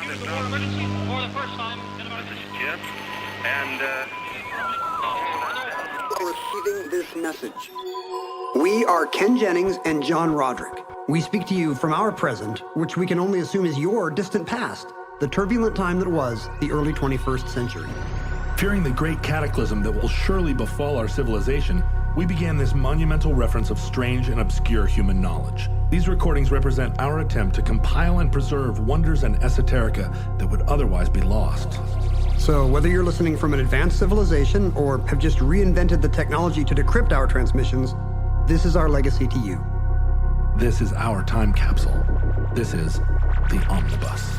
emergency for the first time in about This is Jim, and Receiving this message. We are Ken Jennings and John Roderick. We speak to you from our present, which we can only assume is your distant past, the turbulent time that was the early 21st century. Fearing the great cataclysm that will surely befall our civilization, we began this monumental reference of strange and obscure human knowledge. These recordings represent our attempt to compile and preserve wonders and esoterica that would otherwise be lost. So whether you're listening from an advanced civilization or have just reinvented the technology to decrypt our transmissions, this is our legacy to you. This is our time capsule. This is the Omnibus.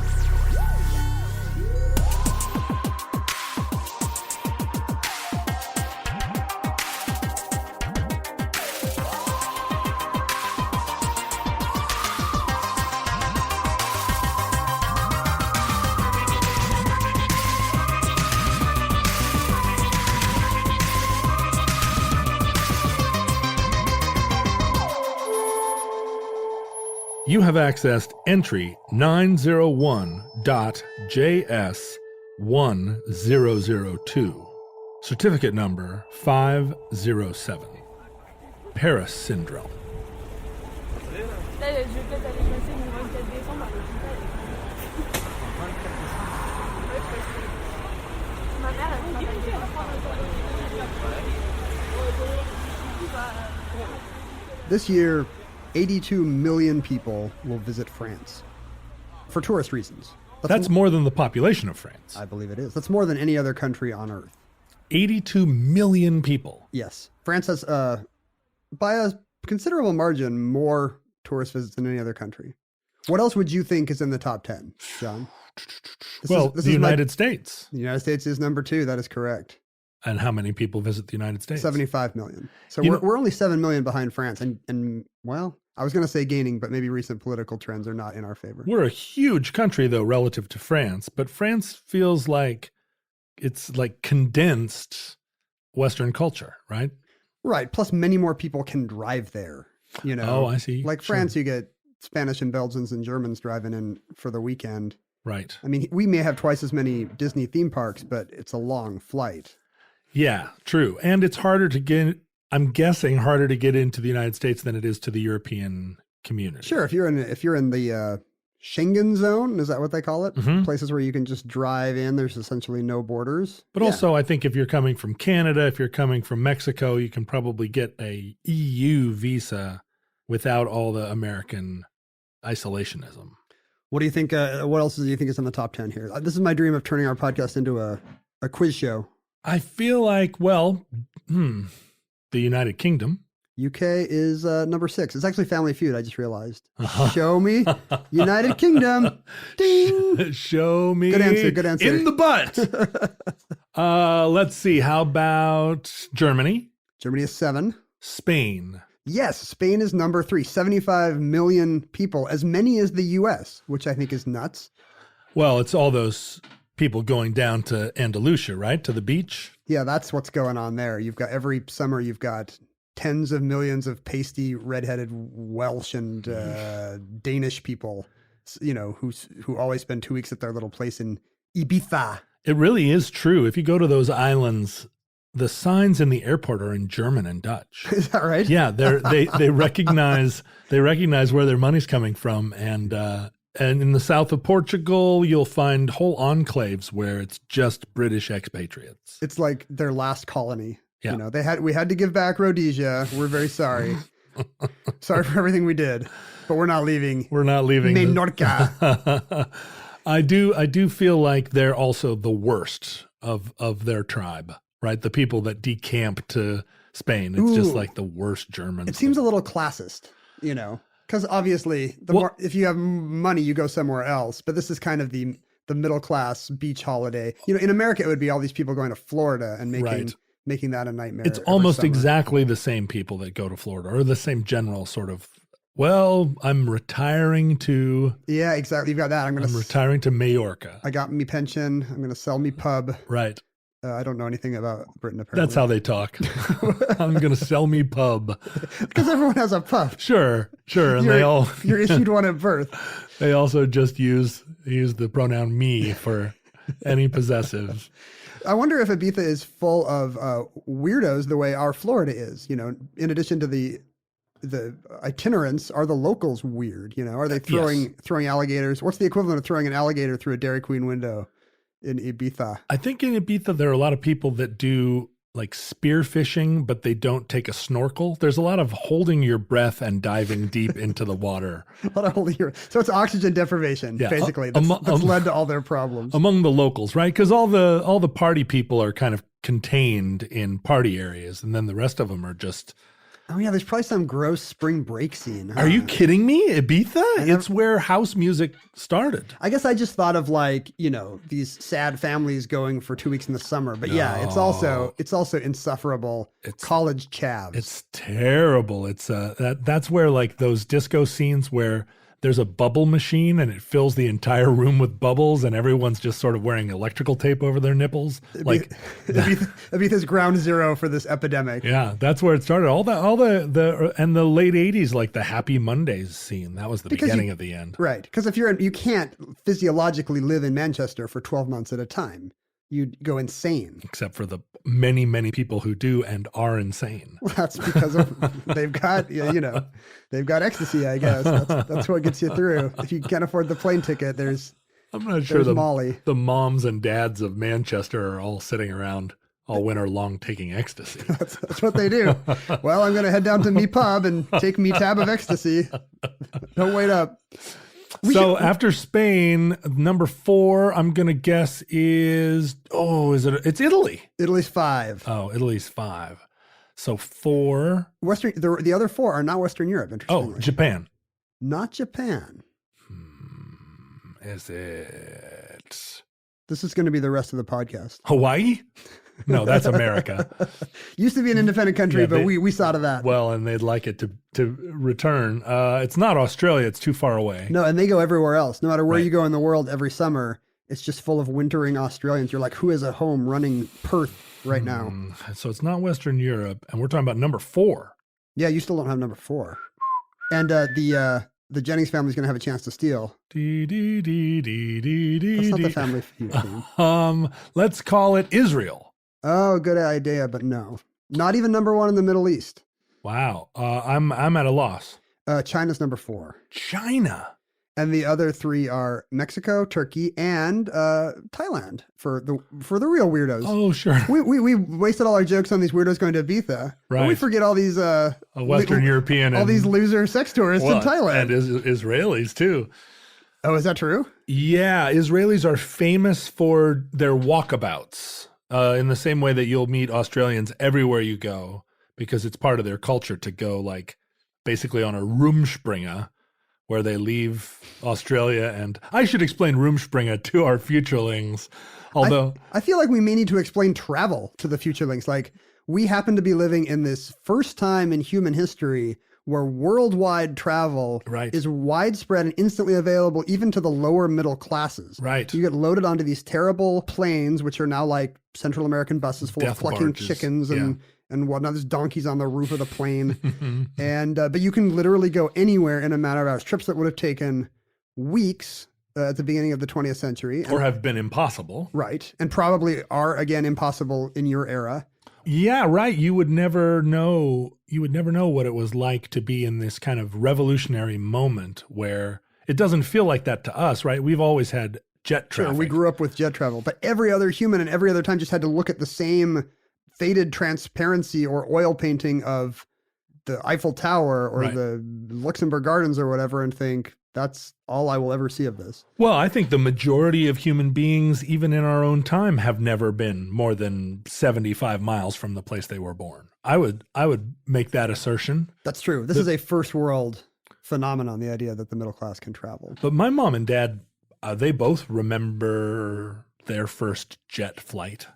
You have accessed entry 901.JS1002, certificate number 507, Paris Syndrome. This year, 82 million people will visit France for tourist reasons. That's more than the population of France. I believe it is. That's more than any other country on Earth. 82 million people. Yes. France has, by a considerable margin, more tourist visits than any other country. What else would you think is in the top 10, John? The United States. The United States is number 2. That is correct. And how many people visit the United States? 75 million. So we're only 7 million behind France. And well, I was going to say gaining, but maybe recent political trends are not in our favor. We're a huge country, though, relative to France. But France feels like it's like condensed Western culture, right? Right. Plus, many more people can drive there. You know. Oh, I see. Like France, you get Spanish and Belgians and Germans driving in for the weekend. Right. I mean, we may have twice as many Disney theme parks, but it's a long flight. Yeah, true. And it's harder to get, I'm guessing, harder to get into the United States than it is to the European community. Sure. If you're in the Schengen zone, is that what they call it? Mm-hmm. Places where you can just drive in. There's essentially no borders. But also, I think if you're coming from Canada, if you're coming from Mexico, you can probably get a EU visa without all the American isolationism. What do you think? What else do you think is in the top 10 here? This is my dream of turning our podcast into a quiz show. I feel like, well, the United Kingdom. UK is number 6. It's actually Family Feud, I just realized. Show me United Kingdom. Ding. Show me. Good answer. In the butt. Let's see. How about Germany? Germany is 7. Spain. Yes, Spain is number 3. 75 million people, as many as the US, which I think is nuts. Well, it's all those people going down to Andalusia, right? To the beach. Yeah, that's what's going on there. You've got every summer, you've got tens of millions of pasty, redheaded Welsh and Danish people, you know, who always spend 2 weeks at their little place in Ibiza. It really is true. If you go to those islands, the signs in the airport are in German and Dutch. Is that right? Yeah, they recognize where their money's coming from, and in the south of Portugal, you'll find whole enclaves where it's just British expatriates. It's like their last colony. Yeah. You know, we had to give back Rhodesia. We're very sorry. Sorry for everything we did, but we're not leaving. We're not leaving. Menorca. I do feel like they're also the worst of their tribe, right? The people that decamp to Spain. It's just like the worst Germans. It seems a little classist, you know. Because obviously, more, if you have money, you go somewhere else. But this is kind of the middle class beach holiday. You know, in America, it would be all these people going to Florida and making that a nightmare. It's almost exactly the same people that go to Florida, or the same general sort of. Well, I'm retiring to. Yeah, exactly. You've got that. I'm retiring to Majorca. I got me pension. I'm going to sell me pub. Right. I don't know anything about Britain, apparently. That's how they talk. I'm going to sell me pub. Because everyone has a pub. Sure. And You're issued one at birth. They also just use the pronoun me for any possessive. I wonder if Ibiza is full of weirdos the way our Florida is. You know, in addition to the itinerants, are the locals weird? You know, are they throwing alligators? What's the equivalent of throwing an alligator through a Dairy Queen window in Ibiza? I think in Ibiza there are a lot of people that do like spear fishing, but they don't take a snorkel. There's a lot of holding your breath and diving deep into the water. So it's oxygen deprivation, basically. That's led to all their problems among the locals, right? Because all the party people are kind of contained in party areas, and then the rest of them are just. Oh yeah, there's probably some gross spring break scene. Huh? Are you kidding me? Ibiza? It's where house music started. I guess I just thought of like, you know, these sad families going for 2 weeks in the summer. But yeah, it's also insufferable. It's college chavs. It's terrible. It's that's where like those disco scenes where there's a bubble machine and it fills the entire room with bubbles and everyone's just sort of wearing electrical tape over their nipples. Ibiza's ground zero for this epidemic. Yeah, that's where it started. All the and the late 80s, like the Happy Mondays scene, that was the beginning of the end. Right. Because if you can't physiologically live in Manchester for 12 months at a time. You'd go insane. Except for the many, many people who do and are insane. Well, that's because they've got, they've got ecstasy, I guess. That's what gets you through. If you can't afford the plane ticket, I'm not sure Molly. The moms and dads of Manchester are all sitting around all winter long taking ecstasy. That's what they do. Well, I'm going to head down to me pub and take me tab of ecstasy. Don't wait up. After Spain, number 4, I'm going to guess it's Italy. Italy's 5. Oh, Italy's 5. So 4. The other 4 are not Western Europe, interestingly. Oh, Japan. Not Japan. Is it? This is going to be the rest of the podcast. Hawaii? No, that's America. Used to be an independent country, but we saw to that. Well, and they'd like it to return. It's not Australia. It's too far away. No, and they go everywhere else. No matter where you go in the world every summer, it's just full of wintering Australians. You're like, who has a home running Perth right now? So it's not Western Europe, and we're talking about number 4. Yeah, you still don't have number 4. And the Jennings family's going to have a chance to steal. That's not the Family Feud theme. Let's call it Israel. Oh, good idea, but no. Not even number 1 in the Middle East. Wow. I'm at a loss. China's number 4. China. And the other 3 are Mexico, Turkey, and Thailand for the real weirdos. Oh, sure. We wasted all our jokes on these weirdos going to Ibiza. Right. But we forget all these Western European, all these loser sex tourists in Thailand, and Israelis too. Oh, is that true? Yeah, Israelis are famous for their walkabouts. In the same way that you'll meet Australians everywhere you go, because it's part of their culture to go like basically on a Rumspringa, where they leave Australia. And I should explain Rumspringa to our futurelings. Although I feel like we may need to explain travel to the futurelings. Like, we happen to be living in this first time in human history where worldwide travel is widespread and instantly available even to the lower middle classes. Right. You get loaded onto these terrible planes, which are now like Central American buses full of clucking chickens and whatnot. There's donkeys on the roof of the plane. And but you can literally go anywhere in a matter of hours. Trips that would have taken weeks at the beginning of the 20th century. Or have been impossible. Right. And probably are, again, impossible in your era. Yeah, right. You would never know what it was like to be in this kind of revolutionary moment where it doesn't feel like that to us, right? We've always had jet traffic. Sure, we grew up with jet travel, but every other human and every other time just had to look at the same faded transparency or oil painting of the Eiffel Tower or the Luxembourg Gardens or whatever and think, that's all I will ever see of this. Well, I think the majority of human beings, even in our own time, have never been more than 75 miles from the place they were born. I would make that assertion. That's true. This is a first world phenomenon, the idea that the middle class can travel. But my mom and dad, they both remember their first jet flight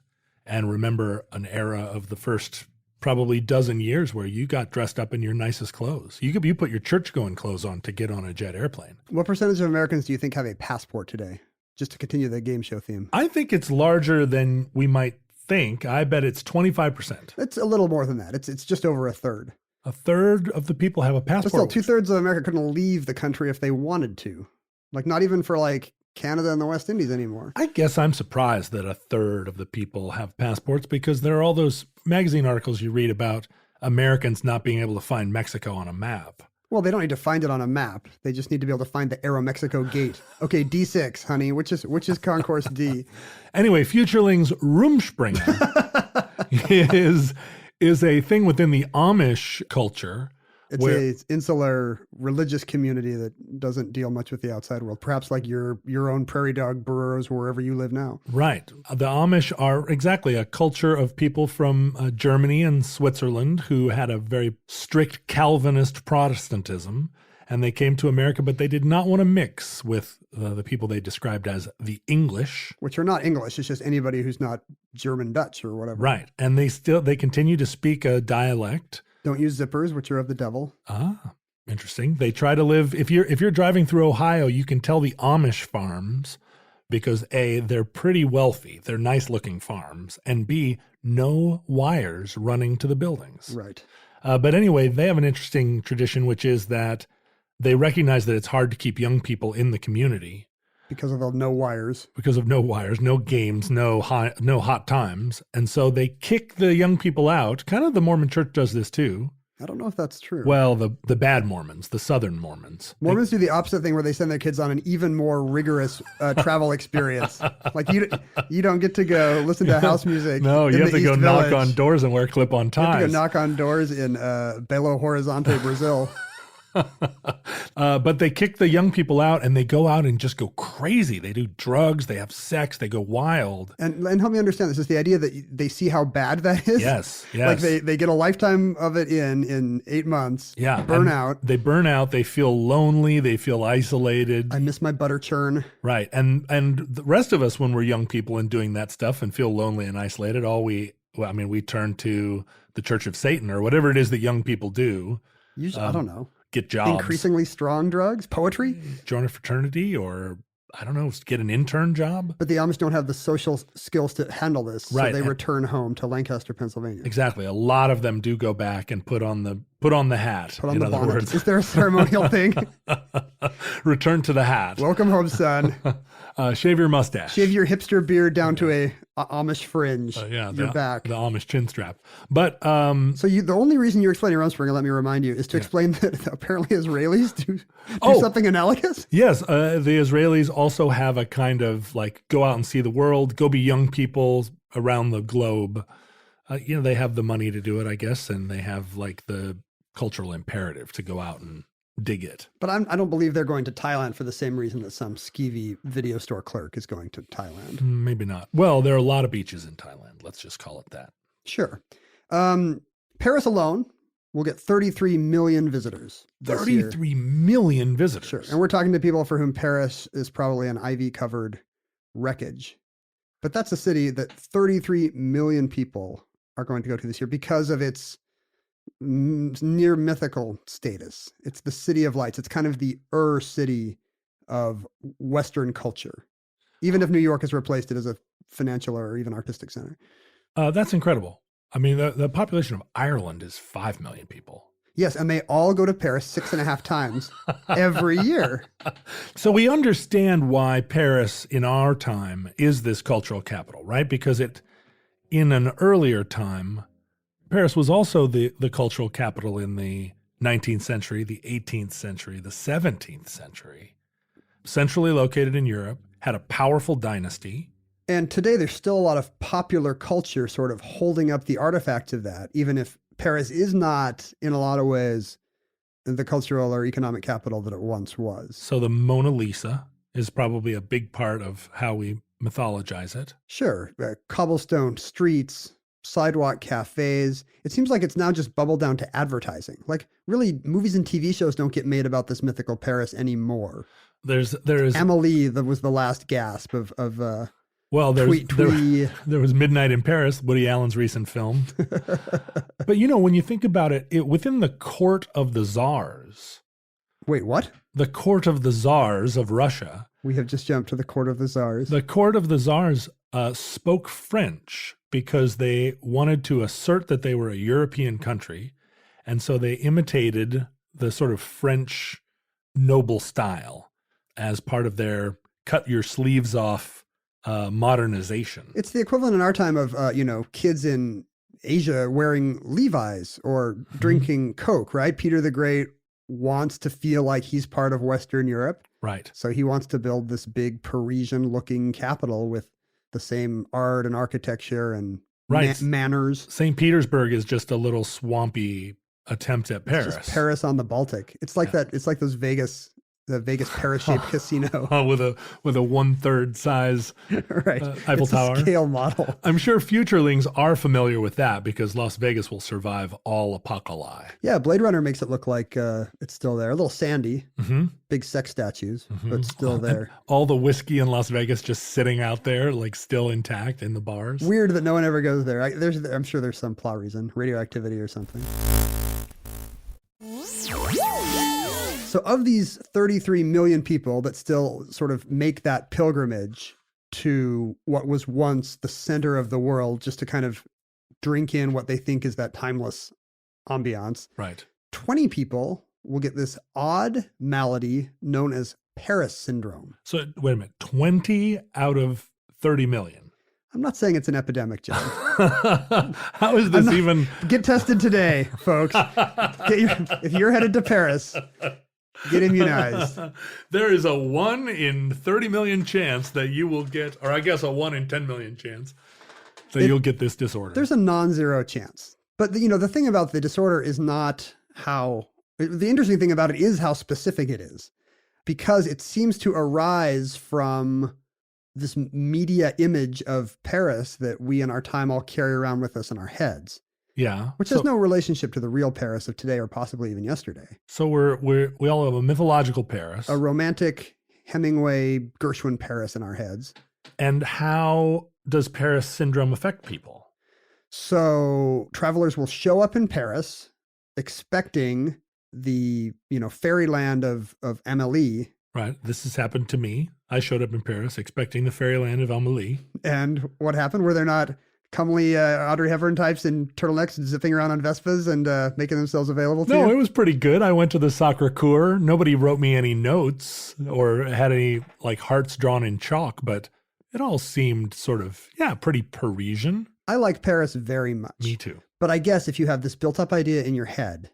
and remember an era of the first probably dozen years where you got dressed up in your nicest clothes. You put your church-going clothes on to get on a jet airplane. What percentage of Americans do you think have a passport today? Just to continue the game show theme. I think it's larger than we might I bet it's 25%. It's a little more than that. It's just over a third. A third of the people have a But passport. still, 2/3 of America couldn't leave the country if they wanted to. Like, not even for like Canada and the West Indies anymore. I guess I'm surprised that a third of the people have passports, because there are all those magazine articles you read about Americans not being able to find Mexico on a map. Well, they don't need to find it on a map. They just need to be able to find the Aeromexico gate. Okay, D6, honey. Which is Concourse D? Anyway, Futureling's Rumspringa is a thing within the Amish culture. It's an insular religious community that doesn't deal much with the outside world. Perhaps like your own prairie dog burrows wherever you live now. Right. The Amish are exactly a culture of people from Germany and Switzerland who had a very strict Calvinist Protestantism, and they came to America, but they did not want to mix with the people they described as the English. Which are not English. It's just anybody who's not German Dutch or whatever. Right. And they continue to speak a dialect. Don't use zippers, which are of the devil. Ah, interesting. They try to live, if you're driving through Ohio, you can tell the Amish farms because A, they're pretty wealthy. They're nice looking farms. And B, no wires running to the buildings. Right. But anyway, they have an interesting tradition, which is that they recognize that it's hard to keep young people in the community. Because of the no wires. Because of no wires, no games, no hot times. And so they kick the young people out. Kind of the Mormon church does this too. I don't know if that's true. Well, the bad Mormons, the Southern Mormons. Mormons do the opposite thing where they send their kids on an even more rigorous travel experience. Like you don't get to go listen to house music. No, you have to go knock on doors and wear clip-on ties. You have to go knock on doors in Belo Horizonte, Brazil. But they kick the young people out and they go out and just go crazy. They do drugs, they have sex, they go wild. And help me understand this. Is the idea that they see how bad that is? Yes. Like they get a lifetime of it in 8 months. Yeah. Burn out. They burn out. They feel lonely. They feel isolated. I miss my butter churn. Right. And the rest of us, when we're young people and doing that stuff and feel lonely and isolated, we turn to the Church of Satan or whatever it is that young people do. Usually, I don't know. Get jobs. Increasingly strong drugs, poetry. Join a fraternity, or I don't know, get an intern job. But the Amish don't have the social skills to handle this, right. So they return home to Lancaster, Pennsylvania. Exactly. A lot of them do go back and put on the hat. Put on the bonnet. Is there a ceremonial thing? Return to the hat. Welcome home, son. Shave your mustache. Shave your hipster beard down to a Amish fringe. You're back. The Amish chin strap. But so the only reason you're explaining Rumspringa, let me remind you, is to explain that apparently Israelis do something analogous. Yes, the Israelis also have a kind of like go out and see the world, go be young people around the globe. They have the money to do it, I guess, and they have like the cultural imperative to go out and dig it. But I don't believe they're going to Thailand for the same reason that some skeevy video store clerk is going to Thailand. Maybe not. Well, there are a lot of beaches in Thailand. Let's just call it that. Sure. Paris alone will get 33 million visitors this 33 year. million visitors. Sure. And we're talking to people for whom Paris is probably an ivy-covered wreckage. But that's a city that 33 million people are going to go to this year because of its near mythical status. It's the city of lights. It's kind of the city of Western culture, even if New York has replaced it as a financial or even artistic center. That's incredible. I mean, the population of Ireland is 5 million people. Yes, and they all go to Paris 6.5 times every year. So we understand why Paris in our time is this cultural capital, right? Because in an earlier time, Paris was also the cultural capital in the 19th century, the 18th century, the 17th century. Centrally located in Europe, had a powerful dynasty. And today there's still a lot of popular culture sort of holding up the artifacts of that, even if Paris is not, in a lot of ways, the cultural or economic capital that it once was. So the Mona Lisa is probably a big part of how we mythologize it. Sure. Cobblestone streets, sidewalk cafes. It seems like it's now just bubbled down to advertising. Like, really, movies and TV shows don't get made about this mythical Paris anymore. There is Amélie, that was the last gasp of well, there was Midnight in Paris, Woody Allen's recent film. But when you think about it, within the court of the czars. Wait, what? The court of the czars of Russia. We have just jumped to the court of the czars. The court of the czars spoke French because they wanted to assert that they were a European country. And so they imitated the sort of French noble style as part of their cut your sleeves off modernization. It's the equivalent in our time of, kids in Asia wearing Levi's or drinking Coke, right? Peter the Great wants to feel like he's part of Western Europe. Right. So he wants to build this big Parisian-looking capital with the same art and architecture and manners. St. Petersburg is just a little swampy attempt at Paris. It's just Paris on the Baltic. It's like that. It's like those Vegas Paris-shaped casino. with a 1/3 size right. Eiffel it's Tower. A scale model. I'm sure futurelings are familiar with that because Las Vegas will survive all apocalypse. Yeah, Blade Runner makes it look like it's still there. A little sandy, big sex statues, but still there. All the whiskey in Las Vegas just sitting out there, like still intact in the bars. Weird that no one ever goes there. I'm sure there's some plot reason, radioactivity or something. So of these 33 million people that still sort of make that pilgrimage to what was once the center of the world, just to kind of drink in what they think is that timeless ambiance. Right. 20 people will get this odd malady known as Paris syndrome. So wait a minute, 20 out of 30 million. I'm not saying it's an epidemic, John. How is this even? Get tested today, folks. If you're headed to Paris, get immunized. There is a 1 in 30 million chance that you will get, or I guess a 1 in 10 million chance that you'll get this disorder. There's a non-zero chance. But the thing about the disorder is not the interesting thing about it is how specific it is, because it seems to arise from this media image of Paris that we in our time all carry around with us in our heads. Yeah. Which has no relationship to the real Paris of today or possibly even yesterday. So we all have a mythological Paris. A romantic Hemingway, Gershwin Paris in our heads. And how does Paris syndrome affect people? So travelers will show up in Paris expecting the, fairyland of Amélie. Right. This has happened to me. I showed up in Paris expecting the fairyland of Amélie. And what happened? Were there not comely Audrey Hepburn types in turtlenecks zipping around on Vespas and making themselves available to you? No, it was pretty good. I went to the Sacre Coeur. Nobody wrote me any notes or had any hearts drawn in chalk, but it all seemed sort of, pretty Parisian. I like Paris very much. Me too. But I guess if you have this built up idea in your head,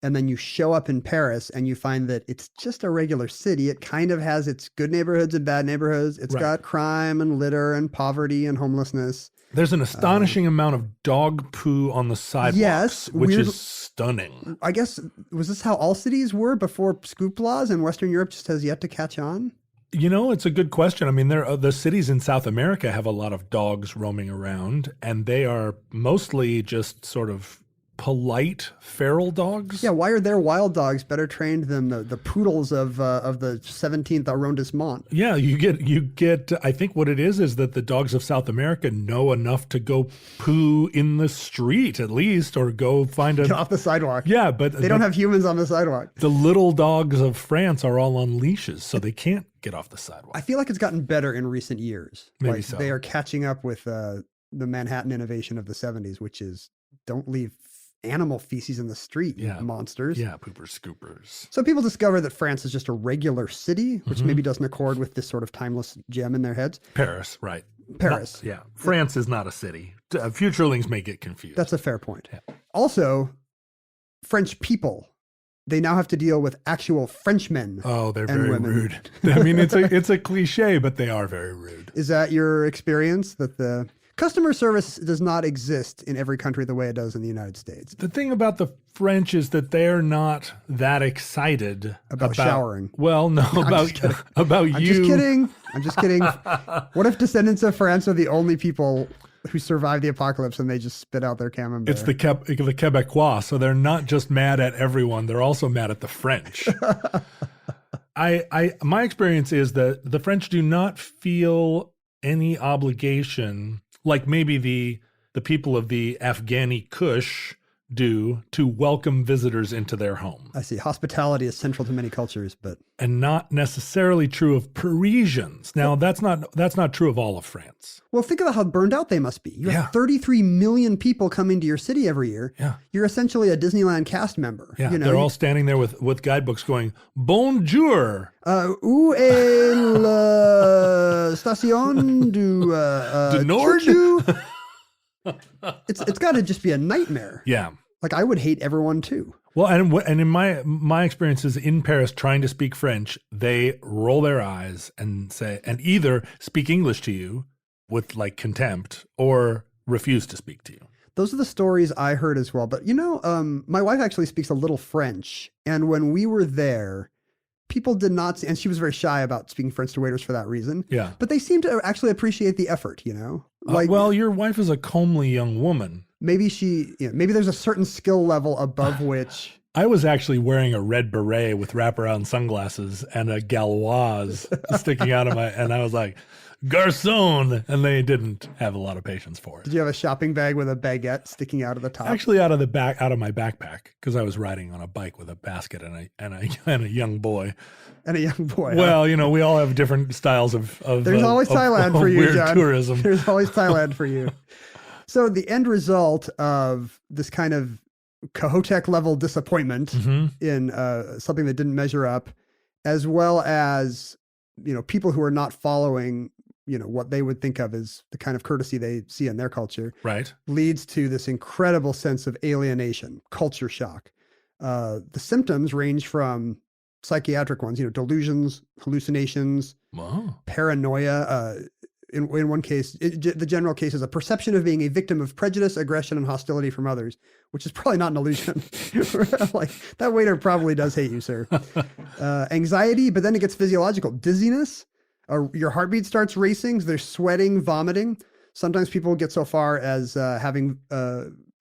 and then you show up in Paris and you find that it's just a regular city. It kind of has its good neighborhoods and bad neighborhoods. It's got crime and litter and poverty and homelessness. There's an astonishing amount of dog poo on the sidewalks, yes, which is stunning. I guess, was this how all cities were before scoop laws and Western Europe just has yet to catch on? It's a good question. I mean, the cities in South America have a lot of dogs roaming around, and they are mostly just sort of polite feral dogs. Yeah, why are their wild dogs better trained than the poodles of the 17th arrondissement? Yeah, you get. I think what it is that the dogs of South America know enough to go poo in the street at least, or go get off the sidewalk. Yeah, but they don't have humans on the sidewalk. The little dogs of France are all on leashes, so they can't get off the sidewalk. I feel like it's gotten better in recent years. Maybe so. They are catching up with the Manhattan innovation of the 70s, which is don't leave animal feces in the street, monsters. Yeah, poopers, scoopers. So people discover that France is just a regular city, which maybe doesn't accord with this sort of timeless gem in their heads. Paris, right. Paris. France is not a city. Futurelings may get confused. That's a fair point. Yeah. Also, French people, they now have to deal with actual Frenchmen. Oh, they're very rude. I mean, it's a cliche, but they are very rude. Is that your experience, that the customer service does not exist in every country the way it does in the United States? The thing about the French is that they're not that excited about showering. Well, no, about you. I'm just kidding. What if descendants of France are the only people who survive the apocalypse and they just spit out their camembert? It's the Quebecois, so they're not just mad at everyone; they're also mad at the French. My experience is that the French do not feel any obligation. Like maybe the people of the Afghani Kush do to welcome visitors into their home. I see. Hospitality is central to many cultures, but And not necessarily true of Parisians. Now, that's not true of all of France. well, think about how burned out they must be. You Yeah. have 33 million people come into your city every year. Yeah. You're essentially a Disneyland cast member. Yeah, You know, they're all standing there with guidebooks going, Bonjour. Où est la station du Nord? choo-choo? It's got to just be a nightmare. Yeah. Like I would hate everyone too. Well, and in my experiences in Paris trying to speak French, they roll their eyes and say, and either speak English to you with like contempt or refuse to speak to you. Those are the stories I heard as well. But my wife actually speaks a little French, and when we were there, people did not, and she was very shy about speaking French to waiters for that reason. Yeah. But they seemed to actually appreciate the effort, Well, your wife is a comely young woman. maybe maybe there's a certain skill level above which. I was actually wearing a red beret with wraparound sunglasses and a galoise sticking out of and I was like, garçon, and they didn't have a lot of patience for it. Did you have a shopping bag with a baguette sticking out of the top? Actually, out of my backpack, because I was riding on a bike with a basket and a young boy. And a young boy. Well, we all have different styles of There's always Thailand for you, weird John. tourism. There's always Thailand for you. So the end result of this kind of Kohoutek level disappointment in something that didn't measure up, as well as people who are not following what they would think of as the kind of courtesy they see in their culture, Right. leads to this incredible sense of alienation, culture shock. The symptoms range from psychiatric ones, delusions, hallucinations, Wow. paranoia. In one case, the general case is a perception of being a victim of prejudice, aggression, and hostility from others, which is probably not an illusion. Like that waiter probably does hate you, sir. Anxiety, but then it gets physiological. Dizziness, your heartbeat starts racing. There's sweating, vomiting. Sometimes people get so far as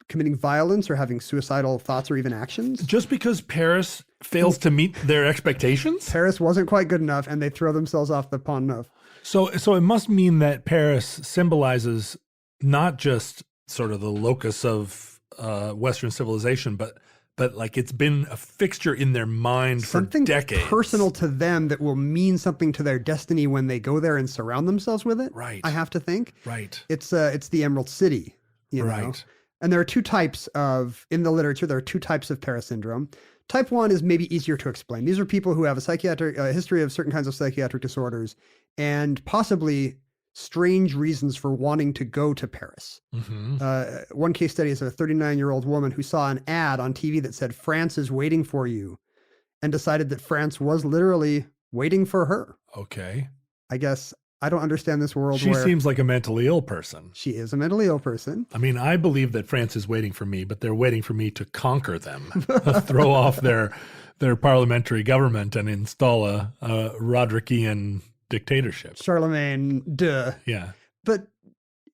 committing violence or having suicidal thoughts or even actions. Just because Paris fails to meet their expectations? Paris wasn't quite good enough, and they throw themselves off the Pont Neuf. So it must mean that Paris symbolizes not just sort of the locus of Western civilization, but like it's been a fixture in their mind Something for decades. Personal to them that will mean something to their destiny when they go there and surround themselves with it. Right. I have to think. Right. It's the Emerald City. Right. And there are two types in the literature, there are two types of Paris syndrome. Type 1 is maybe easier to explain. These are people who have a history of certain kinds of psychiatric disorders and possibly strange reasons for wanting to go to Paris. One case study is a 39-year-old woman who saw an ad on TV that said, "France is waiting for you," and decided that France was literally waiting for her. Okay. I guess I don't understand this world She where seems like a mentally ill person. she is a mentally ill person. I mean, I believe that France is waiting for me, but they're waiting for me to conquer them, throw off their parliamentary government and install a Rodrickian dictatorship. Charlemagne, duh. Yeah. But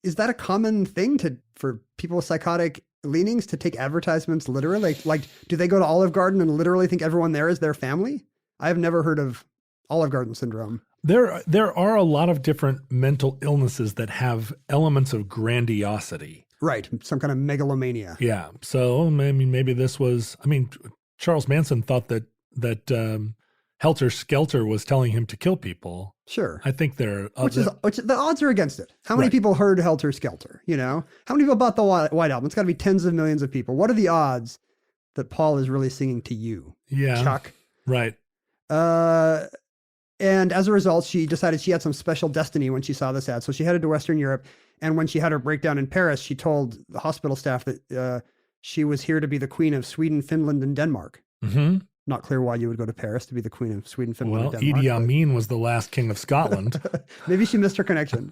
is that a common thing for people with psychotic leanings to take advertisements literally? Like, do they go to Olive Garden and literally think everyone there is their family? I have never heard of Olive Garden syndrome. There are a lot of different mental illnesses that have elements of grandiosity. Right. Some kind of megalomania. Yeah. So maybe this was. I mean, Charles Manson thought that Helter Skelter was telling him to kill people. Sure. I think they're Which the odds are against it. How many Right. people heard Helter Skelter? How many people bought the White Album? It's got to be tens of millions of people. What are the odds that Paul is really singing to you, Yeah. Chuck? Right. And as a result, she decided she had some special destiny when she saw this ad. So she headed to Western Europe. And when she had her breakdown in Paris, she told the hospital staff that she was here to be the queen of Sweden, Finland, and Denmark. Mm-hmm. Not clear why you would go to Paris to be the queen of Sweden, Finland, Well, and Denmark. Idi Amin was the last king of Scotland. Maybe she missed her connection.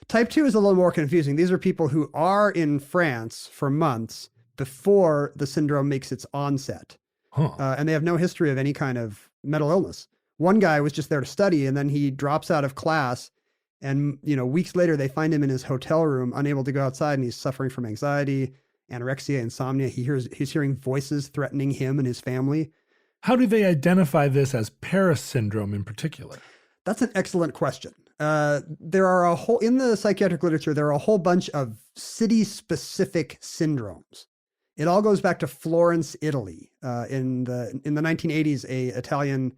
Type 2 is a little more confusing. These are people who are in France for months before the syndrome makes its onset. Huh. And they have no history of any kind of mental illness. One guy was just there to study, and then he drops out of class. And, weeks later, they find him in his hotel room, unable to go outside, and he's suffering from anxiety, anorexia, insomnia. He's hearing voices threatening him and his family. How do they identify this as Paris syndrome in particular? That's an excellent question. There are in the psychiatric literature, there are a whole bunch of city-specific syndromes. It all goes back to Florence, Italy. In the 1980s, a Italian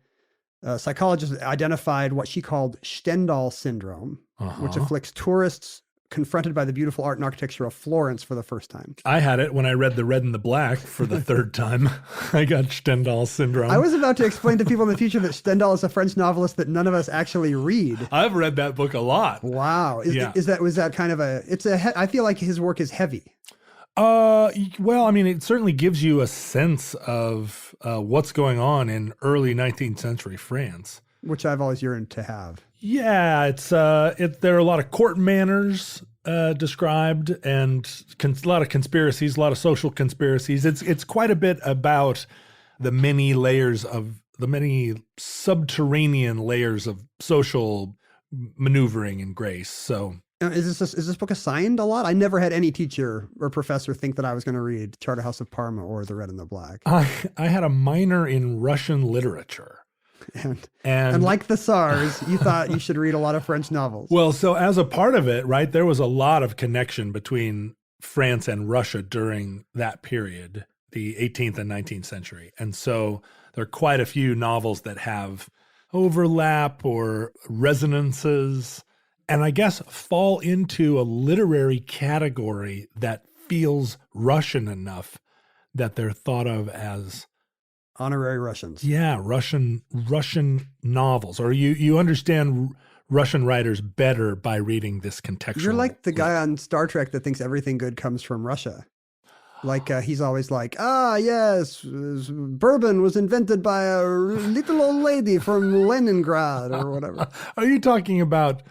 psychologist identified what she called Stendhal syndrome, which afflicts tourists confronted by the beautiful art and architecture of Florence for the first time. I had it when I read The Red and the Black for the third time. I got Stendhal syndrome. I was about to explain to people in the future that Stendhal is a French novelist that none of us actually read. I've read that book a lot. Wow. Was that kind of I feel like his work is heavy. Well, I mean, it certainly gives you a sense of what's going on in early 19th century France, which I've always yearned to have. Yeah, there are a lot of court manners described, and a lot of conspiracies, a lot of social conspiracies. It's quite a bit about the many subterranean layers of social maneuvering and grace. So. Is this book assigned a lot? I never had any teacher or professor think that I was going to read Charterhouse of Parma or The Red and the Black. I had a minor in Russian literature. And like the Tsars, you thought you should read a lot of French novels. Well, so as a part of it, right, there was a lot of connection between France and Russia during that period, the 18th and 19th century. And so there are quite a few novels that have overlap or resonances, and I guess fall into a literary category that feels Russian enough that they're thought of as honorary Russians. Yeah, Russian novels. Or you understand Russian writers better by reading this contextual. You're like the guy on Star Trek that thinks everything good comes from Russia. Like he's always like, yes, bourbon was invented by a little old lady from Leningrad or whatever. Are you talking about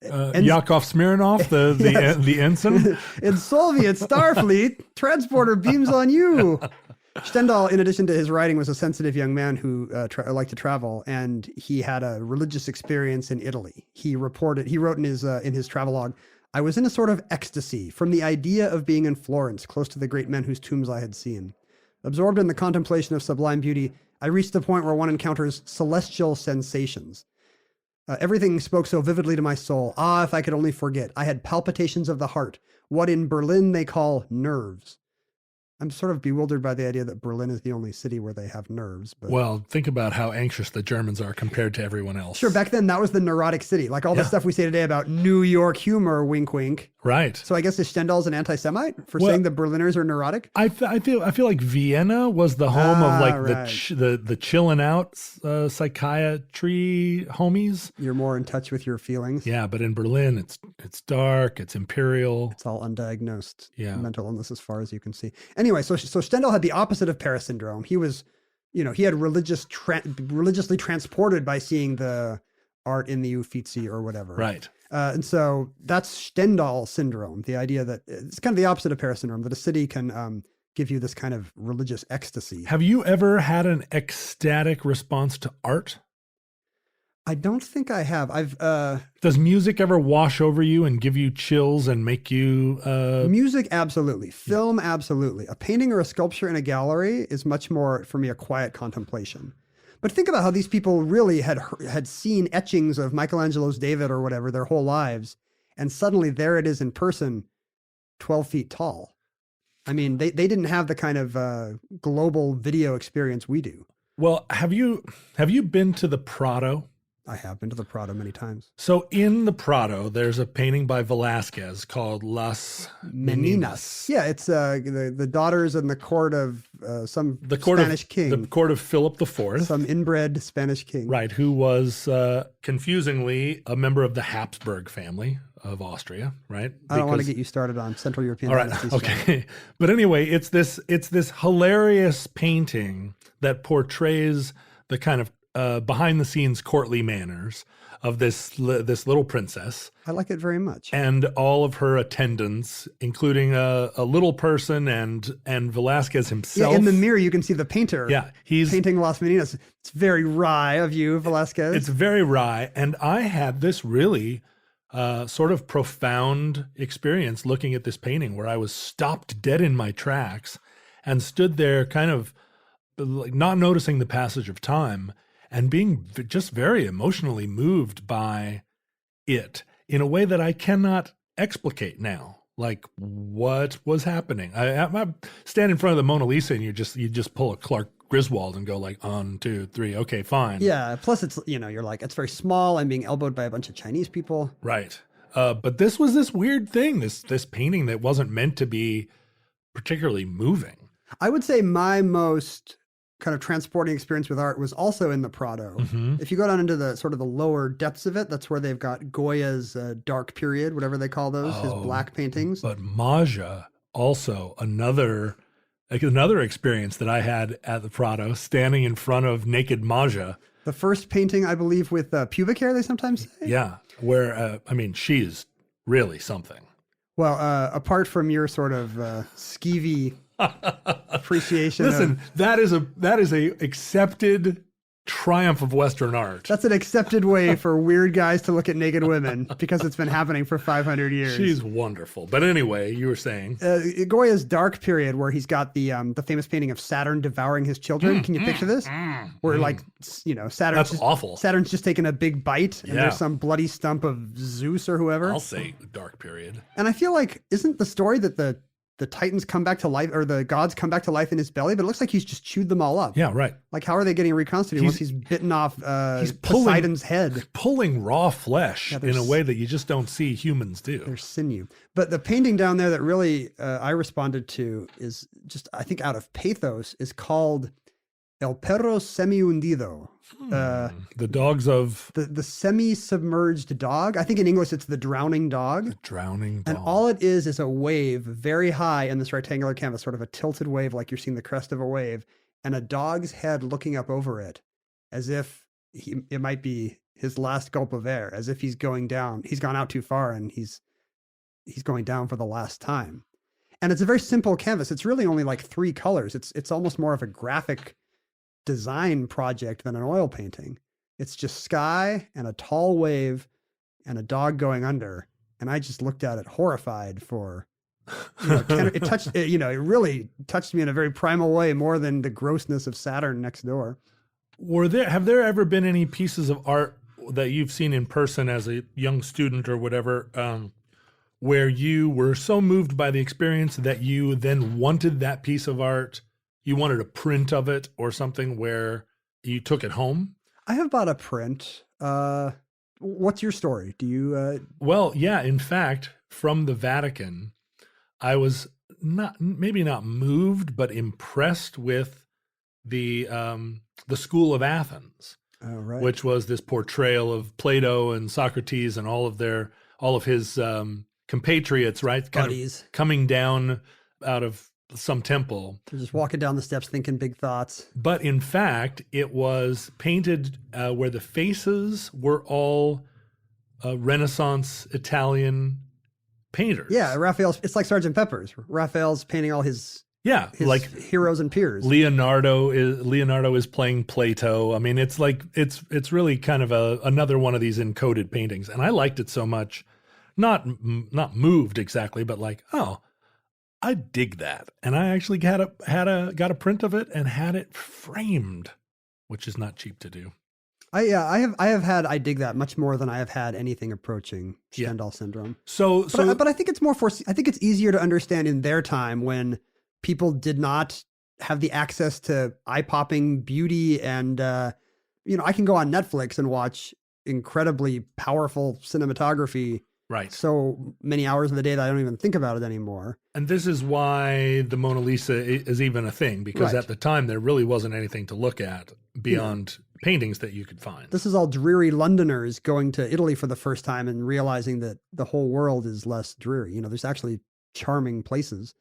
Yakov Smirnov, the ensign? In Soviet Starfleet, transporter beams on you. Stendhal, in addition to his writing, was a sensitive young man who liked to travel, and he had a religious experience in Italy. He wrote in his travelogue, "I was in a sort of ecstasy from the idea of being in Florence, close to the great men whose tombs I had seen. Absorbed in the contemplation of sublime beauty, I reached the point where one encounters celestial sensations. Everything spoke so vividly to my soul. Ah, if I could only forget. I had palpitations of the heart, what in Berlin they call nerves." I'm sort of bewildered by the idea that Berlin is the only city where they have nerves. But well, think about how anxious the Germans are compared to everyone else. Sure, back then that was the neurotic city. Like all the stuff we say today about New York humor, wink, wink. Right. So I guess Stendhal's an anti-Semite for saying the Berliners are neurotic? I feel like Vienna was the home of like the chilling out psychiatry homies. You're more in touch with your feelings. Yeah, but in Berlin, it's dark, it's imperial. It's all undiagnosed mental illness as far as you can see. Anyway, so Stendhal had the opposite of Paris syndrome. He was, he had religiously transported by seeing the art in the Uffizi or whatever. Right. And so that's Stendhal syndrome, the idea that it's kind of the opposite of Paris syndrome, that a city can give you this kind of religious ecstasy. Have you ever had an ecstatic response to art? I don't think I have. Does music ever wash over you and give you chills and make you... Music, absolutely. Film, absolutely. A painting or a sculpture in a gallery is much more, for me, a quiet contemplation. But think about how these people really had seen etchings of Michelangelo's David or whatever their whole lives, and suddenly there it is in person, 12 feet tall. I mean, they didn't have the kind of global video experience we do. Well, have you been to the Prado? I have been to the Prado many times. So in the Prado, there's a painting by Velázquez called Las Meninas. Yeah, it's the daughters in the court of Spanish king. The court of Philip IV. Some inbred Spanish king. Right, who was confusingly a member of the Habsburg family of Austria, right? I don't want to get you started on Central European dynasties. Okay. But anyway, it's this hilarious painting that portrays the kind of behind the scenes courtly manners of this little princess. I like it very much. And all of her attendants, including a little person and Velázquez himself. Yeah, in the mirror you can see the painter. Yeah, he's painting Las Meninas. It's very wry of you, Velázquez. It's very wry, and I had this really sort of profound experience looking at this painting where I was stopped dead in my tracks and stood there kind of like not noticing the passage of time and being just very emotionally moved by it in a way that I cannot explicate now. Like, what was happening? I stand in front of the Mona Lisa and you just pull a Clark Griswold and go like, 1, 2, 3. Okay, fine. Yeah. Plus it's, you're like, it's very small. I'm being elbowed by a bunch of Chinese people. Right. But this was this weird thing, this painting that wasn't meant to be particularly moving. I would say my most kind of transporting experience with art was also in the Prado. Mm-hmm. If you go down into the sort of the lower depths of it, that's where they've got Goya's dark period, whatever they call those, his black paintings. But Maja, also another experience that I had at the Prado, standing in front of naked Maja. The first painting, I believe, with pubic hair, they sometimes say. Yeah, where, she's really something. Well, apart from your sort of skeevy appreciation. Listen, that is a accepted triumph of Western art. That's an accepted way for weird guys to look at naked women because it's been happening for 500 years. She's wonderful. But anyway, you were saying Goya's dark period, where he's got the famous painting of Saturn devouring his children. Can you picture this? Where Saturn. That's awful. Saturn's just taking a big bite, and there's some bloody stump of Zeus or whoever. I'll say dark period. And I feel like, isn't the story that the Titans come back to life, or the gods come back to life in his belly, but it looks like he's just chewed them all up. Yeah, right. Like, how are they getting reconstituted once he's bitten off Poseidon's head? Pulling raw flesh in a way that you just don't see humans do. There's sinew. But the painting down there that really I responded to is just, I think out of pathos, is called El Perro Semi-Hundido. The dogs of... The semi-submerged dog. I think in English it's the drowning dog. The drowning dog. And all it is a wave very high in this rectangular canvas, sort of a tilted wave like you're seeing the crest of a wave, and a dog's head looking up over it as if it might be his last gulp of air, as if he's going down. He's gone out too far and he's going down for the last time. And it's a very simple canvas. It's really only like 3 colors. It's almost more of a graphic design project than an oil painting. It's just sky and a tall wave and a dog going under. And I just looked at it horrified for, it really touched me in a very primal way, more than the grossness of Saturn next door. Have there ever been any pieces of art that you've seen in person as a young student or whatever, where you were so moved by the experience that you then wanted that piece of art? You wanted a print of it or something where you took it home? I have bought a print. What's your story? Do you? Well, yeah. In fact, from the Vatican, I was maybe not moved, but impressed with the School of Athens, right. Which was this portrayal of Plato and Socrates and all of his compatriots, right? Buddies coming down out of some temple. They're just walking down the steps thinking big thoughts. But in fact, it was painted where the faces were all Renaissance Italian painters. Yeah, Raphael's. It's like Sgt. Pepper's. Raphael's painting all his like heroes and peers. Leonardo is playing Plato. I mean, it's it's really kind of another one of these encoded paintings, and I liked it so much. Not moved exactly, but like, oh, I dig that. And I actually got a print of it and had it framed, which is not cheap to do. I have had I dig that much more than I have had anything approaching Stendhal syndrome. But I think it's I think it's easier to understand in their time when people did not have the access to eye-popping beauty and I can go on Netflix and watch incredibly powerful cinematography. Right. So many hours of the day that I don't even think about it anymore. And this is why the Mona Lisa is even a thing, because at the time there really wasn't anything to look at beyond paintings that you could find. This is all dreary Londoners going to Italy for the first time and realizing that the whole world is less dreary. There's actually charming places.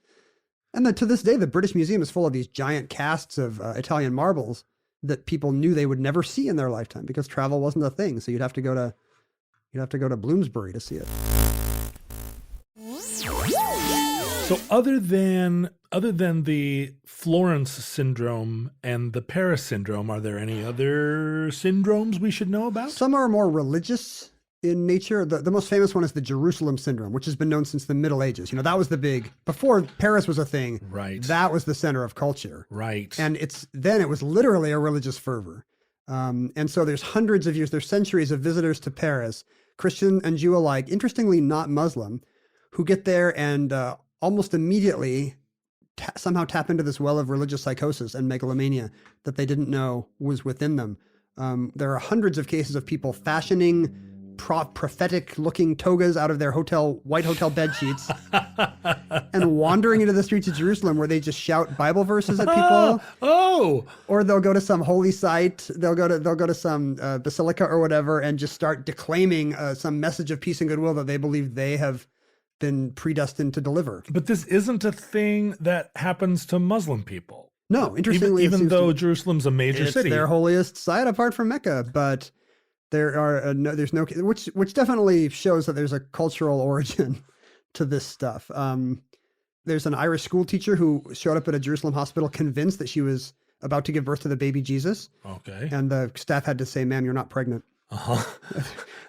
And to this day, the British Museum is full of these giant casts of Italian marbles that people knew they would never see in their lifetime because travel wasn't a thing. So you'd have to go to Bloomsbury to see it. So other than the Florence syndrome and the Paris syndrome, are there any other syndromes we should know about? Some are more religious in nature. The most famous one is the Jerusalem syndrome, which has been known since the Middle Ages. That was the big, before Paris was a thing. Right. That was the center of culture. Right. And it was literally a religious fervor. And so there's hundreds of years, there's centuries of visitors to Paris, Christian and Jew alike, interestingly not Muslim, who get there and almost immediately somehow tap into this well of religious psychosis and megalomania that they didn't know was within them. There are hundreds of cases of people fashioning prophetic-looking togas out of their white hotel bed sheets and wandering into the streets of Jerusalem where they just shout Bible verses at people. Oh! Or they'll go to some holy site, they'll go to some basilica or whatever and just start declaiming some message of peace and goodwill that they believe they have been predestined to deliver. But this isn't a thing that happens to Muslim people. No, interestingly, even though Jerusalem's a major city. It's their holiest site apart from Mecca, but there's no, which definitely shows that there's a cultural origin to this stuff. There's an Irish school teacher who showed up at a Jerusalem hospital convinced that she was about to give birth to the baby Jesus. Okay. And the staff had to say, "Ma'am, you're not pregnant." Uh-huh.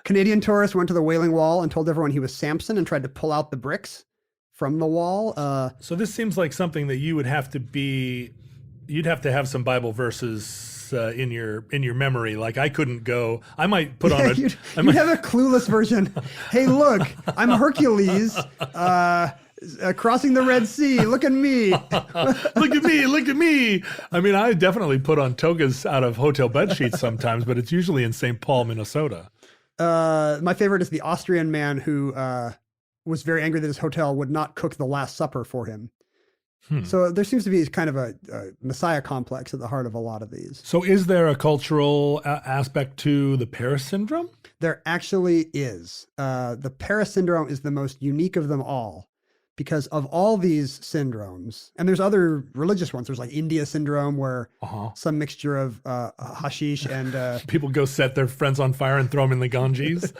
Canadian tourist went to the Wailing Wall and told everyone he was Samson and tried to pull out the bricks from the wall. So this seems like something that you'd have to have some Bible verses in your memory. Like I couldn't go. I might put on you'd have a clueless version. Hey, look, I'm Hercules. Crossing the Red Sea. Look at me. Look at me. Look at me. I mean, I definitely put on togas out of hotel bed sheets sometimes, but it's usually in St. Paul, Minnesota. My favorite is the Austrian man who was very angry that his hotel would not cook the Last Supper for him. So there seems to be kind of a messiah complex at the heart of a lot of these. So is there a cultural aspect to the Paris syndrome? There actually is. The Paris syndrome is the most unique of them all because of all these syndromes, and there's other religious ones. There's like India syndrome where some mixture of hashish and... people go set their friends on fire and throw them in the Ganges.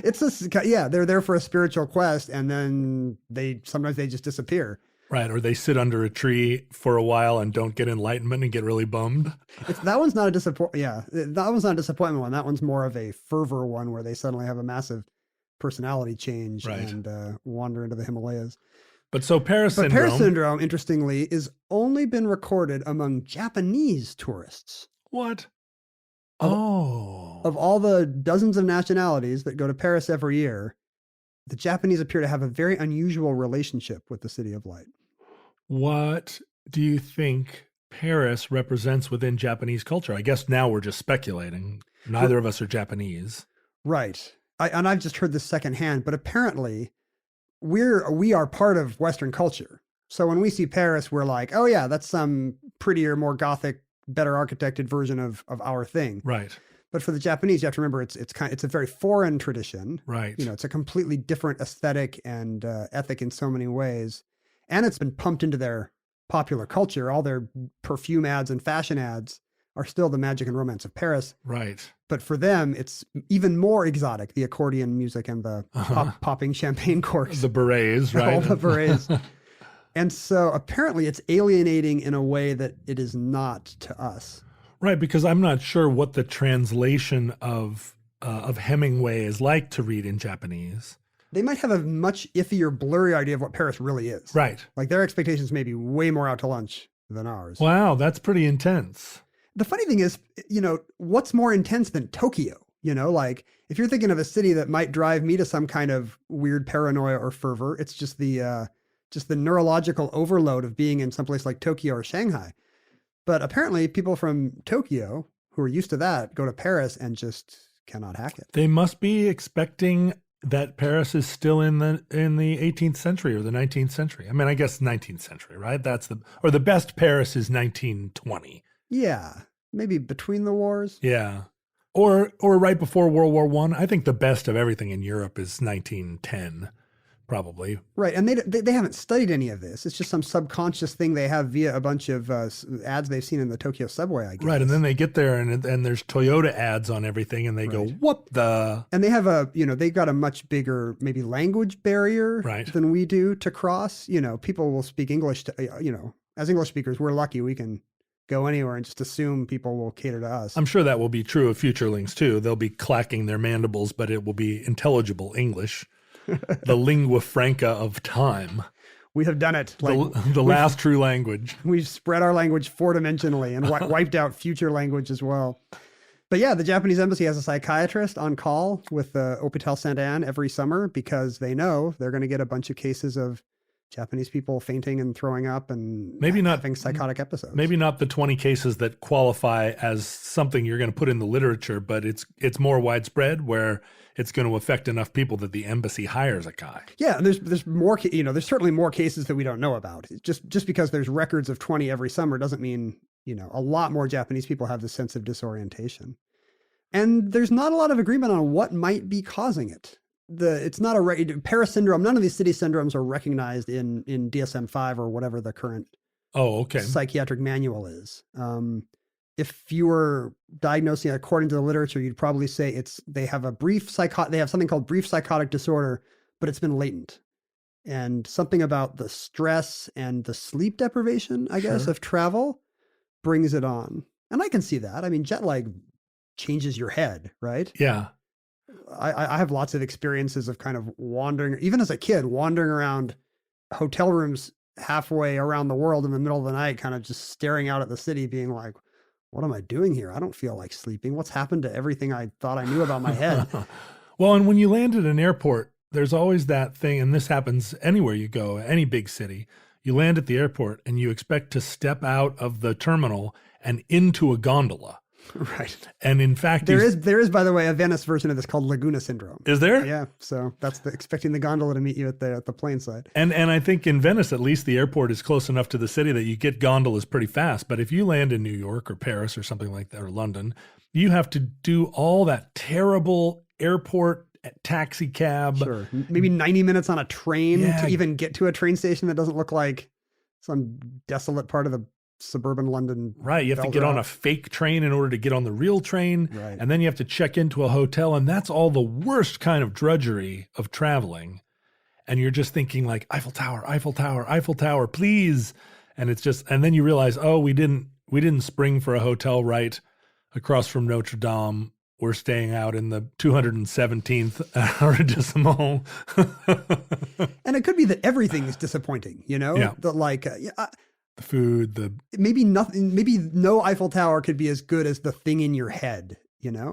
They're there for a spiritual quest and then sometimes they just disappear. Right, or they sit under a tree for a while and don't get enlightenment and get really bummed. That one's not a disappointment. Yeah, that one's not a disappointment one. That one's more of a fervor one where they suddenly have a massive personality change and wander into the Himalayas. But Paris syndrome, interestingly, is only been recorded among Japanese tourists. What? Of all the dozens of nationalities that go to Paris every year, the Japanese appear to have a very unusual relationship with the City of Light. What do you think Paris represents within Japanese culture? I guess now we're just speculating. Neither of us are Japanese. Right. I've just heard this secondhand, but apparently we are part of Western culture. So when we see Paris, we're like, oh yeah, that's some prettier, more Gothic, better architected version of our thing. Right. But for the Japanese, you have to remember it's a very foreign tradition. Right. It's a completely different aesthetic and ethic in so many ways. And it's been pumped into their popular culture. All their perfume ads and fashion ads are still the magic and romance of Paris. Right. But for them, it's even more exotic, the accordion music and the popping champagne corks. The berets, right? All the berets. And so apparently it's alienating in a way that it is not to us. Right, because I'm not sure what the translation of Hemingway is like to read in Japanese. They might have a much iffier, blurry idea of what Paris really is. Right. Like their expectations may be way more out to lunch than ours. Wow, that's pretty intense. The funny thing is, what's more intense than Tokyo? Like if you're thinking of a city that might drive me to some kind of weird paranoia or fervor, it's just the neurological overload of being in someplace like Tokyo or Shanghai. But apparently people from Tokyo who are used to that go to Paris and just cannot hack it. They must be expecting that Paris is still in the 18th century or the 19th century. I mean, I guess 19th century, right? The best Paris is 1920. Yeah, maybe between the wars. Yeah. Or right before World War I. I think the best of everything in Europe is 1910. Probably. Right. And they haven't studied any of this. It's just some subconscious thing they have via a bunch of ads they've seen in the Tokyo subway, I guess. Right. And then they get there and there's Toyota ads on everything and they go, what the? And they have they've got a much bigger maybe language barrier than we do to cross. People will speak English as English speakers, we're lucky we can go anywhere and just assume people will cater to us. I'm sure that will be true of futurelings too. They'll be clacking their mandibles, but it will be intelligible English. The lingua franca of time. We have done it. The last true language. We've spread our language four-dimensionally and wiped out future language as well. But yeah, the Japanese embassy has a psychiatrist on call with the Hôpital Sainte-Anne every summer because they know they're going to get a bunch of cases of Japanese people fainting and throwing up and having psychotic episodes. Maybe not the 20 cases that qualify as something you're going to put in the literature, but it's more widespread where it's going to affect enough people that the embassy hires a guy. Yeah, and there's more, there's certainly more cases that we don't know about. Just because there's records of 20 every summer doesn't mean, a lot more Japanese people have this sense of disorientation. And there's not a lot of agreement on what might be causing it. It's not Paris syndrome. None of these city syndromes are recognized in DSM-5 or whatever the current psychiatric manual is. If you were diagnosing according to the literature, you'd probably say they have something called brief psychotic disorder, but it's been latent. And something about the stress and the sleep deprivation, I guess, of travel brings it on. And I can see that. I mean, jet lag changes your head, right? Yeah. I have lots of experiences of kind of wandering, even as a kid, wandering around hotel rooms halfway around the world in the middle of the night, kind of just staring out at the city, being like, what am I doing here? I don't feel like sleeping. What's happened to everything I thought I knew about my head? Well, and when you land at an airport, there's always that thing, and this happens anywhere you go, any big city. You land at the airport and you expect to step out of the terminal and into a gondola. Right. And in fact, there is, by the way, a Venice version of this called Laguna Syndrome. Is there? Yeah. So that's expecting the gondola to meet you at the plane side. And I think in Venice, at least the airport is close enough to the city that you get gondolas pretty fast. But if you land in New York or Paris or something like that, or London, you have to do all that terrible airport taxi cab. Sure. Maybe 90 minutes on a train to even get to a train station that doesn't look like some desolate part of the suburban London. Right. You have to get on a fake train in order to get on the real train. Right. And then you have to check into a hotel. And that's all the worst kind of drudgery of traveling. And you're just thinking like, Eiffel Tower, Eiffel Tower, Eiffel Tower, please. And it's just, and then you realize, oh, we didn't spring for a hotel right across from Notre Dame. We're staying out in the 217th arrondissement. And it could be that everything is disappointing, Yeah. The food, maybe no Eiffel Tower could be as good as the thing in your head.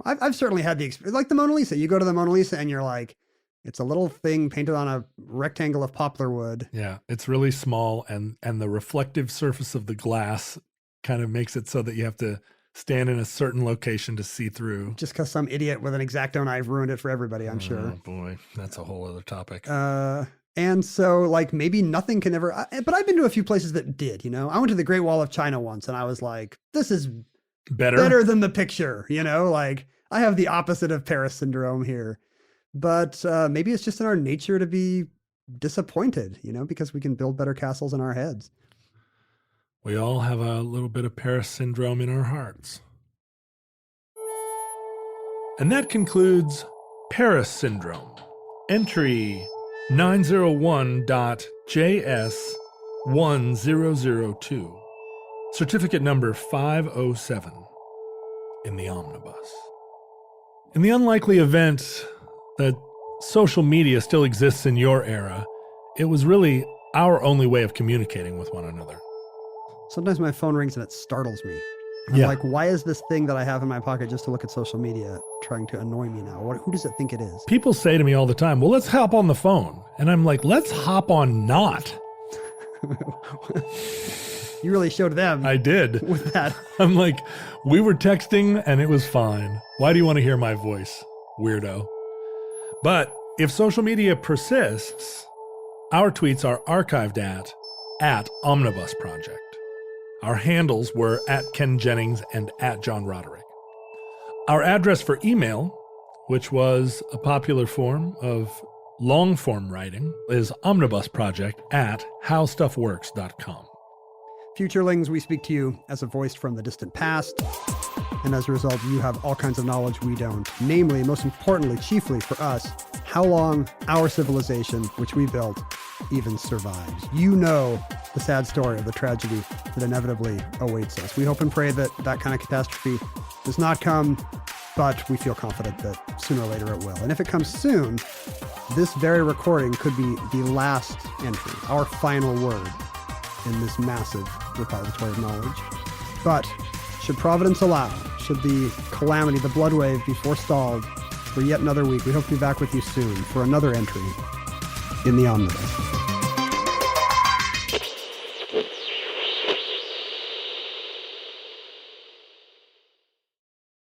I've certainly had the experience, like the Mona Lisa. You go to the Mona Lisa and you're like, it's a little thing painted on a rectangle of poplar wood. Yeah, it's really small, and the reflective surface of the glass kind of makes it so that you have to stand in a certain location to see through. Just because some idiot with an X-Acto knife ruined it for everybody, I'm sure. Oh boy, that's a whole other topic. And so maybe nothing can ever, but I've been to a few places that did, I went to the Great Wall of China once and I was like, this is better than the picture, I have the opposite of Paris syndrome here, but maybe it's just in our nature to be disappointed, because we can build better castles in our heads. We all have a little bit of Paris syndrome in our hearts. And that concludes Paris syndrome. Entry 901.JS1002. Certificate number 507 in the omnibus. In the unlikely event that social media still exists in your era, it was really our only way of communicating with one another. Sometimes my phone rings and it startles me. I'm like, why is this thing that I have in my pocket just to look at social media trying to annoy me now? Who does it think it is? People say to me all the time, well, let's hop on the phone. And I'm like, let's hop on not. You really showed them. I did. With that. I'm like, we were texting and it was fine. Why do you want to hear my voice, weirdo? But if social media persists, our tweets are archived at Omnibus Project. Our handles were at Ken Jennings and at John Roderick. Our address for email, which was a popular form of long-form writing, is omnibusproject@howstuffworks.com. Futurelings, we speak to you as a voice from the distant past, and as a result, you have all kinds of knowledge we don't. Namely, most importantly, chiefly for us, how long our civilization, which we built, even survives. You know the sad story of the tragedy that inevitably awaits us. We hope and pray that that kind of catastrophe does not come, but we feel confident that sooner or later it will. And if it comes soon, this very recording could be the last entry, our final word in this massive repository of knowledge. But should Providence allow, should the calamity, the blood wave, be forestalled for yet another week. We hope to be back with you soon for another entry in the Omnibus.